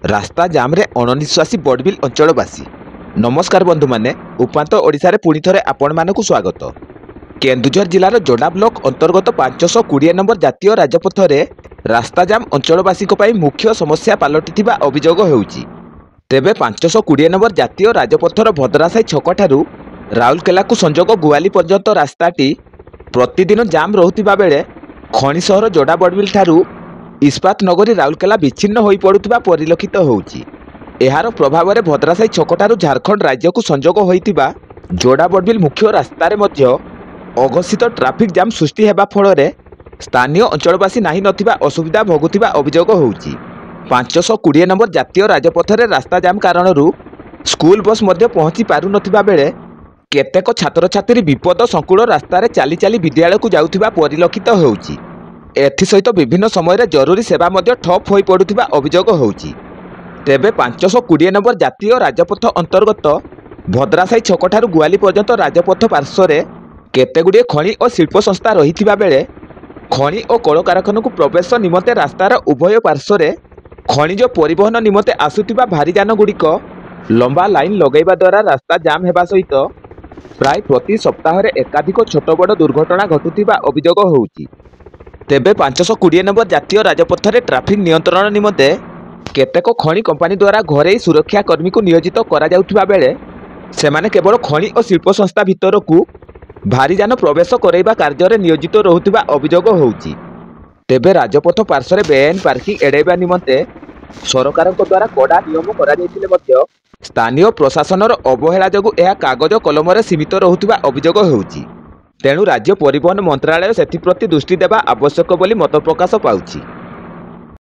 रास्ता जाम्रे अणनिश्वासी बड़बिल अंचलवासी नमस्कार बंधु माने उपांत ओडिशा रे पुणी थरे आपण मानकु स्वागत। केन्दुझर जिलार जोड़ा ब्लॉक अंतर्गत 520 नंबर जातीय राजपथ रे रास्ता जाम अंचलवासी मुख्य समस्या पलटिथिबा अभियोग हेउची। तेबे 520 नंबर जातीय राजपथर भद्रासाई छकठारु राउरकेला को संजोग गुआली पर्यंत रास्ताटी प्रतिदिन जाम रहुथिबा बेले खणी सहर जोड़ा बड़बिल ठारू इस्पात नगरी राउरकेला विच्छिन्न होई पड़ुथिबा परिलक्षित होउची। एहार प्रभाव में भद्रासाई छकठारु झारखंड राज्य को संजोग होइतिबा जोड़ा बड़बिल मुख्य रास्तार मध्य अघोषित ट्राफिक जाम सृष्टि हेबा फल स्थानीय अंचलवासी नाही नथिबा असुविधा भोगुथिबा अभियोग होउची। 520 नंबर जातीय राजपथ रे रास्ता जाम कारणरू स्कूल बस मध्य पहुंची पारु नथिबा बेले केतेक छात्र छात्री विपद संकुल रास्तार चली चली विद्यालय को जाउथिबा परिलक्षित होउची। एथिसहित विभिन्न समय जरूरी सेवा मध्य ठप होई पड़ुथिबा अभियोग होउची। तेबे 520 नंबर जातीय राजपथ अंतर्गत भद्रासाई छकठारु गुआली पर्यंत राजपथ पार्श्वर केतेगुड़िए खଣି और शिल्प संस्था रहिथिबा बेले खଣି और कल कारखाना को प्रवेश निमंते रास्तार उभय पार्श्वर खनिज परिवहन निमंते आसुथिबा भारी जान गुड़िक लंबा लाइन लगैबा द्वारा रास्ता जाम हेबा सहित प्राय प्रति सप्ताह एकाधिक छोट बड़ दुर्घटना घटुथिबा अभियोग होउची। तेबे 520 नंबर जातीय राजपथ रे ट्राफिक नियंत्रण निमंते केतेक खଣି कंपानी द्वारा घरे सुरक्षा कर्मी को नियोजित करा जाउथिबा बेले सेमाने केवल खଣି और शिल्प संस्था भितर को भारी जान प्रवेश करैबा कार्य रे नियोजित रहुथिबा अभियोग होउची। तेबे राजपथ पार्श्वर बेआईन पार्किंग एड़ाइबा निमंते सरकार द्वारा कड़ा नियम करा जायतिले मध्य स्थानीय प्रशासनर अवहेला जोगु यह कागज कलम सीमित रहुथिबा अभियोग होउची। तेणु राज्य परिवहन मंत्रालय सेथिप्रति दृष्टि देवा आवश्यक बोली मत प्रकाश पाउछि।